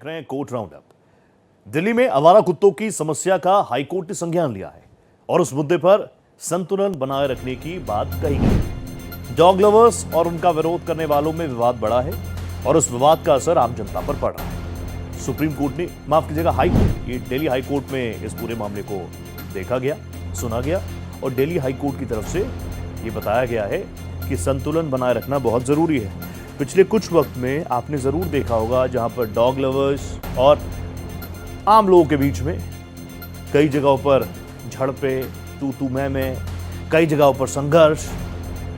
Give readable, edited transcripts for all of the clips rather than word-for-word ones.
देख रहे हैं कोर्ट राउंड अप। दिल्ली में आवारा कुत्तों की समस्या का हाईकोर्ट ने संज्ञान लिया है और उस मुद्दे पर संतुलन बनाए रखने की बात कही गई। डॉग लवर्स और उनका विरोध करने वालों में विवाद बढ़ा है और उस विवाद का असर आम जनता पर पड़ रहा है। सुप्रीम कोर्ट ने, माफ कीजिएगा, हाई कोर्ट, ये दिल्ली हाई कोर्ट में इस पूरे मामले को देखा गया, सुना गया और दिल्ली हाई कोर्ट की तरफ से ये बताया गया है कि संतुलन बनाए रखना बहुत जरूरी है। पिछले कुछ वक्त में आपने जरूर देखा होगा जहां पर डॉग लवर्स और आम लोगों के बीच में कई जगहों पर झड़पें, तू मैं, कई जगहों पर संघर्ष,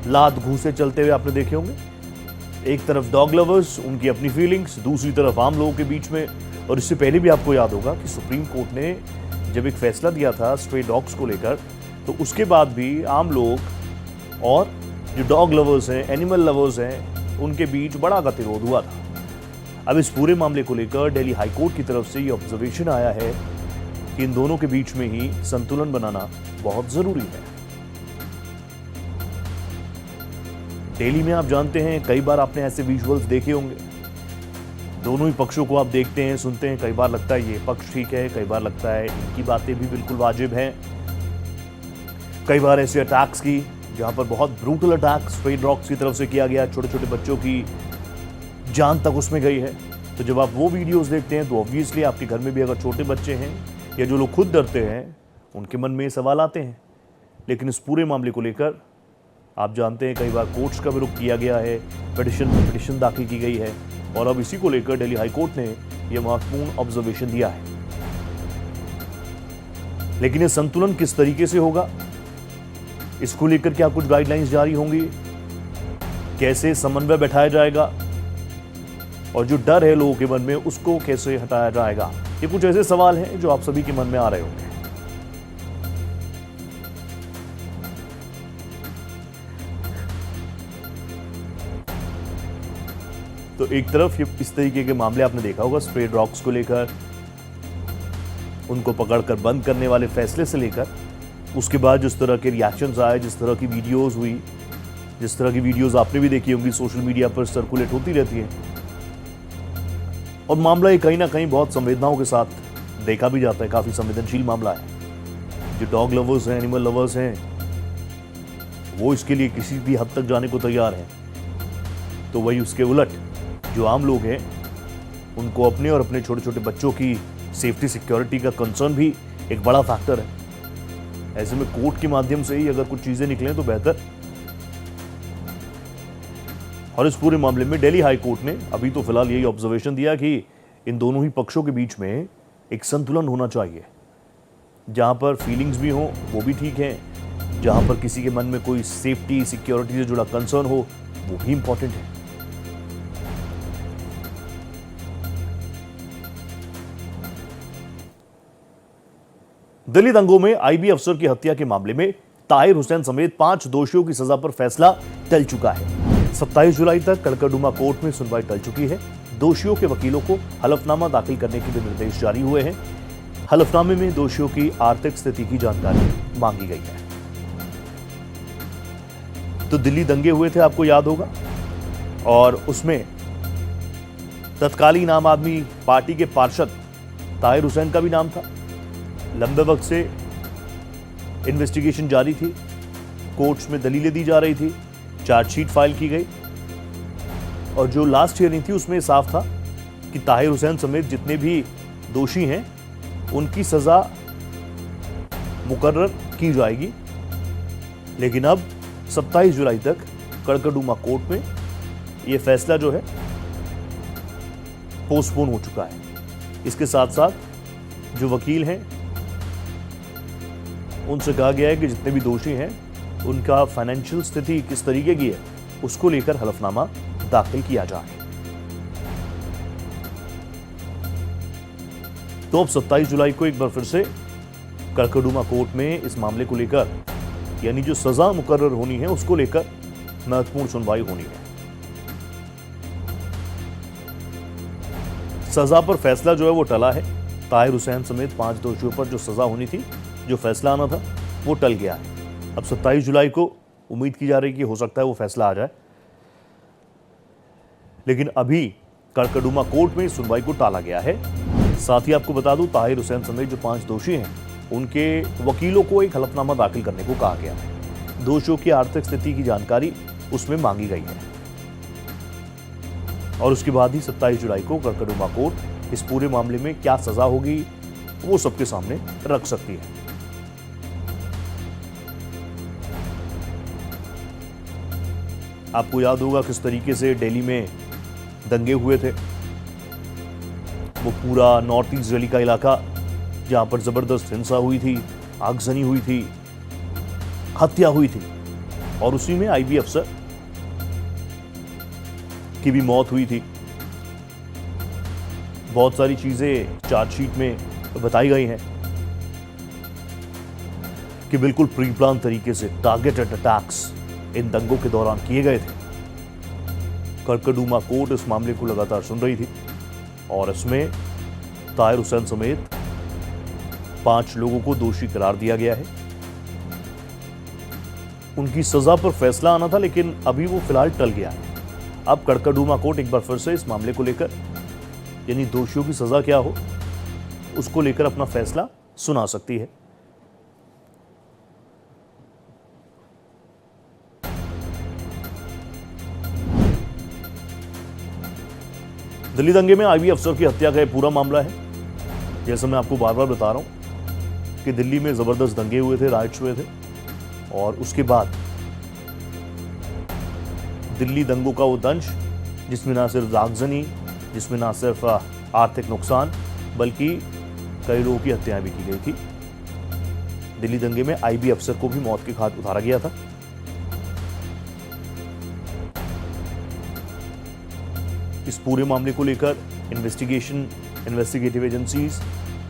लात घूंसे चलते हुए आपने देखे होंगे। एक तरफ डॉग लवर्स, उनकी अपनी फीलिंग्स, दूसरी तरफ आम लोगों के बीच में। और इससे पहले भी आपको याद होगा कि सुप्रीम कोर्ट ने जब एक फैसला दिया था स्ट्रे डॉग्स को लेकर, तो उसके बाद भी आम लोग और जो डॉग लवर्स हैं, एनिमल लवर्स हैं, उनके बीच बड़ा गतिरोध हुआ था। अब इस पूरे मामले को लेकर दिल्ली हाई कोर्ट की तरफ से ये ऑब्जर्वेशन आया है कि इन दोनों के बीच में ही संतुलन बनाना बहुत जरूरी है। दिल्ली में आप जानते हैं, कई बार आपने ऐसे विजुअल्स देखे होंगे, दोनों ही पक्षों को आप देखते हैं, सुनते हैं। कई बार लगता है ये पक्ष ठीक है, कई बार लगता है इनकी बातें भी बिल्कुल वाजिब हैं। कई बार ऐसे अटैक्स की जहां पर बहुत ब्रूटल अटैक स्ट्रे डॉग्स की तरफ से किया गया, छोटे छोटे बच्चों की जान तक उसमें गई है। तो जब आप वो वीडियोस देखते हैं तो ऑब्वियसली आपके घर में भी अगर छोटे बच्चे हैं या जो लोग खुद डरते हैं, उनके मन में ये सवाल आते हैं। लेकिन इस पूरे मामले को लेकर आप जानते हैं कई बार कोर्ट्स का भी रुख किया गया है, पिटिशन दाखिल की गई है और अब इसी को लेकर दिल्ली हाई कोर्ट ने यह महत्वपूर्ण ऑब्जर्वेशन दिया है। लेकिन ये संतुलन किस तरीके से होगा, इसको लेकर क्या कुछ गाइडलाइंस जारी होंगी, कैसे समन्वय बैठाया जाएगा और जो डर है लोगों के मन में उसको कैसे हटाया जाएगा, ये कुछ ऐसे सवाल हैं जो आप सभी के मन में आ रहे होंगे। तो एक तरफ ये इस तरीके के मामले आपने देखा होगा, स्ट्रे डॉग्स को लेकर, उनको पकड़कर बंद करने वाले फैसले से लेकर उसके बाद जिस तरह के रिएक्शंस आए, जिस तरह की वीडियोस हुई, जिस तरह की वीडियोस आपने भी देखी होंगी, सोशल मीडिया पर सर्कुलेट होती रहती है। और मामला ये कहीं ना कहीं बहुत संवेदनाओं के साथ देखा भी जाता है, काफी संवेदनशील मामला है। जो डॉग लवर्स हैं, एनिमल लवर्स हैं, वो इसके लिए किसी भी हद तक जाने को तैयार हैं। तो वही उसके उलट जो आम लोग हैं, उनको अपने और अपने छोटे छोटे बच्चों की सेफ्टी सिक्योरिटी का कंसर्न भी एक बड़ा फैक्टर है। ऐसे में कोर्ट के माध्यम से ही अगर कुछ चीजें निकलें तो बेहतर। और इस पूरे मामले में दिल्ली हाई कोर्ट ने अभी तो फिलहाल यही ऑब्जर्वेशन दिया कि इन दोनों ही पक्षों के बीच में एक संतुलन होना चाहिए। जहां पर फीलिंग्स भी हो वो भी ठीक है, जहां पर किसी के मन में कोई सेफ्टी सिक्योरिटी से जुड़ा कंसर्न हो वो भी इंपॉर्टेंट है। दिल्ली दंगों में आईबी अफसर की हत्या के मामले में ताहिर हुसैन समेत 5 दोषियों की सजा पर फैसला टल चुका है। 27 जुलाई तक कड़कड़डुमा कोर्ट में सुनवाई टल चुकी है। दोषियों के वकीलों को हलफनामा दाखिल करने के भी निर्देश जारी हुए हैं। हलफनामे में दोषियों की आर्थिक स्थिति की जानकारी मांगी गई है। तो दिल्ली दंगे हुए थे, आपको याद होगा, और उसमें तत्कालीन आम आदमी पार्टी के पार्षद ताहिर हुसैन का भी नाम था। लंबे वक्त से इन्वेस्टिगेशन जारी थी, कोर्ट्स में दलीलें दी जा रही थी, चार्जशीट फाइल की गई और जो लास्ट हियरिंग थी उसमें साफ था कि ताहिर हुसैन समेत जितने भी दोषी हैं उनकी सजा मुकर्रर की जाएगी। लेकिन अब 27 जुलाई तक कड़कड़डुमा कोर्ट में यह फैसला जो है पोस्टपोन हो चुका है। इसके साथ साथ जो वकील हैं उनसे कहा गया है कि जितने भी दोषी हैं उनका फाइनेंशियल स्थिति किस तरीके की है उसको लेकर हलफनामा दाखिल किया जाए। तो अब 27 जुलाई को एक बार फिर से कड़कड़डुमा कोर्ट में इस मामले को लेकर, यानी जो सजा मुकर्रर होनी है उसको लेकर महत्वपूर्ण सुनवाई होनी है। सजा पर फैसला जो है वो टला है। ताहिर हुसैन समेत 5 दोषियों पर जो सजा होनी थी, जो फैसला आना था, वो टल गया है। अब 27 जुलाई को उम्मीद की जा रही है कि हो सकता है वो फैसला आ जाए। लेकिन अभी कड़कड़डूमा कोर्ट में सुनवाई को टाला गया है। साथ ही आपको बता दूं, ताहिर हुसैन समेत जो 5 दोषी हैं, उनके वकीलों को एक हलफनामा दाखिल करने को कहा गया है। दोषियों की आर्थिक स्थिति की जानकारी उसमें मांगी गई है और उसके बाद ही 27 जुलाई को कड़कड़डूमा कोर्ट इस पूरे मामले में क्या सजा होगी वो सबके सामने रख सकती है। आपको याद होगा किस तरीके से दिल्ली में दंगे हुए थे। वो पूरा नॉर्थ ईस्ट दिल्ली का इलाका जहां पर जबरदस्त हिंसा हुई थी, आगजनी हुई थी, हत्या हुई थी और उसी में आईबी अफसर की भी मौत हुई थी। बहुत सारी चीजें चार्जशीट में बताई गई हैं कि बिल्कुल प्री प्लान तरीके से टारगेटेड अटैक्स इन दंगों के दौरान किए गए थे। कड़कड़डूमा कोर्ट इस मामले को लगातार सुन रही थी और इसमें ताहिर हुसैन समेत 5 लोगों को दोषी करार दिया गया है। उनकी सजा पर फैसला आना था, लेकिन अभी वो फिलहाल टल गया है। अब कड़कड़डूमा कोर्ट एक बार फिर से इस मामले को लेकर, यानी दोषियों की सजा क्या हो उसको लेकर अपना फैसला सुना सकती है। दिल्ली दंगे में आईबी अफसर की हत्या का यह पूरा मामला है। जैसा मैं आपको बार बार बता रहा हूं कि दिल्ली में जबरदस्त दंगे हुए थे, राइट्स हुए थे और उसके बाद दिल्ली दंगों का वो दंश जिसमें ना सिर्फ आगजनी, जिसमें ना सिर्फ आर्थिक नुकसान, बल्कि कई लोगों की हत्याएं भी की गई थी। दिल्ली दंगे में आईबी अफसर को भी मौत की घाट उतारा गया था। इस पूरे मामले को लेकर इन्वेस्टिगेटिव एजेंसीज,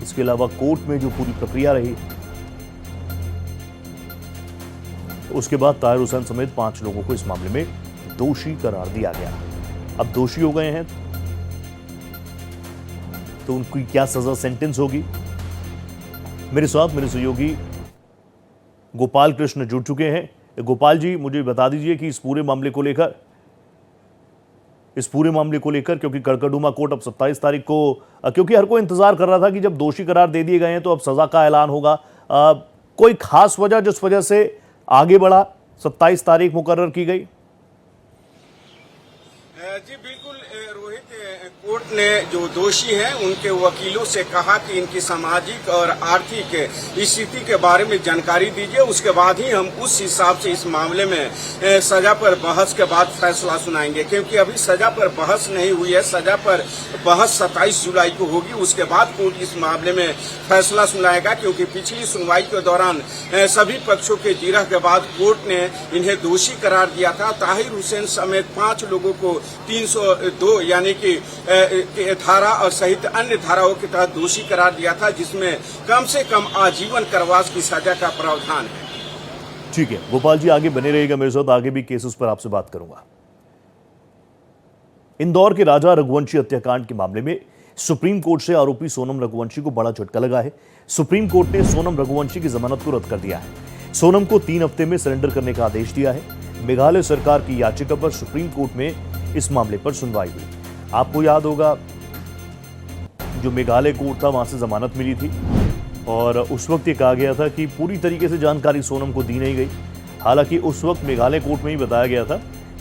इसके अलावा कोर्ट में जो पूरी प्रक्रिया रही, उसके बाद ताहिर हुसैन समेत 5 लोगों को इस मामले में दोषी करार दिया गया। अब दोषी हो गए हैं तो उनकी क्या सजा, सेंटेंस होगी। मेरे साथ मेरे सहयोगी गोपाल कृष्ण जुड़ चुके हैं। गोपाल जी, मुझे बता दीजिए कि इस पूरे मामले को लेकर क्योंकि कड़कड़डूमा कोर्ट अब 27 तारीख को, क्योंकि हर कोई इंतजार कर रहा था कि जब दोषी करार दे दिए गए हैं तो अब सजा का ऐलान होगा। कोई खास वजह जिस वजह से आगे बढ़ा, 27 तारीख मुकर्रर की गई? जी बिल्कुल रोहित, कोर्ट ने जो दोषी हैं उनके वकीलों से कहा कि इनकी सामाजिक और आर्थिक स्थिति के बारे में जानकारी दीजिए, उसके बाद ही हम उस हिसाब से इस मामले में सजा पर बहस के बाद फैसला सुनाएंगे। क्योंकि अभी सजा पर बहस नहीं हुई है, सजा पर बहस 27 जुलाई को होगी, उसके बाद कोर्ट इस मामले में फैसला सुनाएगा। क्योंकि पिछली सुनवाई के दौरान सभी पक्षों के जिरह के बाद कोर्ट ने इन्हें दोषी करार दिया था। ताहिर हुसैन समेत 5 लोगों को 302 यानी कि धारा और सहित अन्य धाराओं के तहत दोषी करार दिया था, जिसमें कम से कम आजीवन कारावास की सजा का प्रावधान है। ठीक है गोपाल जी, आगे बने रहिएगा मेरे साथ, आगे भी केसेस पर आपसे बात करूंगा। इंदौर के राजा रघुवंशी हत्याकांड के मामले में सुप्रीम कोर्ट से आरोपी सोनम रघुवंशी को बड़ा झटका लगा है। सुप्रीम कोर्ट ने सोनम रघुवंशी की जमानत को रद्द कर दिया है। सोनम को 3 हफ्ते में सरेंडर करने का आदेश दिया है। मेघालय सरकार की याचिका पर सुप्रीम कोर्ट में इस मामले पर सुनवाई हुई। आपको याद होगा जो मेघालय कोर्ट था वहां से जमानत मिली थी और उस वक्त ये कहा गया था कि पूरी तरीके से जानकारी सोनम को दी नहीं गई। हालांकि उस वक्त मेघालय कोर्ट में ही बताया गया था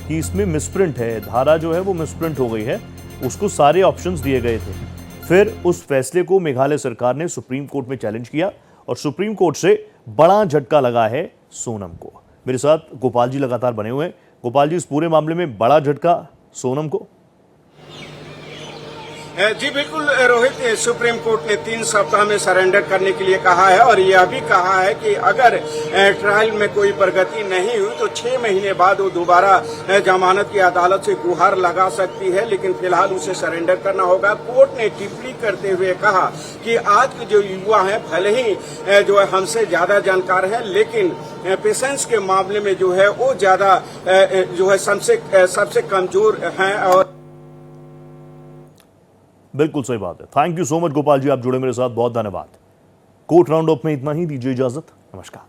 कि इसमें मिसप्रिंट है, धारा जो है वो मिसप्रिंट हो गई है, उसको सारे ऑप्शंस दिए गए थे। फिर उस फैसले को मेघालय सरकार ने सुप्रीम कोर्ट में चैलेंज किया और सुप्रीम कोर्ट से बड़ा झटका लगा है सोनम को। मेरे साथ गोपाल जी लगातार बने हुए हैं। गोपाल जी, इस पूरे मामले में बड़ा झटका सोनम को? जी बिल्कुल रोहित, सुप्रीम कोर्ट ने 3 सप्ताह में सरेंडर करने के लिए कहा है और यह भी कहा है कि अगर ट्रायल में कोई प्रगति नहीं हुई तो 6 महीने बाद वो दोबारा जमानत की अदालत से गुहार लगा सकती है, लेकिन फिलहाल उसे सरेंडर करना होगा। कोर्ट ने टिप्पणी करते हुए कहा कि आज के जो युवा हैं भले ही जो है हमसे ज्यादा जानकार हैं, लेकिन पेशेंस के मामले में जो है वो ज्यादा जो है सबसे कमजोर हैं। और बिल्कुल सही बात है। Thank you so much Gopal ji, आप जुड़े मेरे साथ, बहुत धन्यवाद। कोर्ट राउंड अप में इतना ही, दीजिए इजाजत, नमस्कार।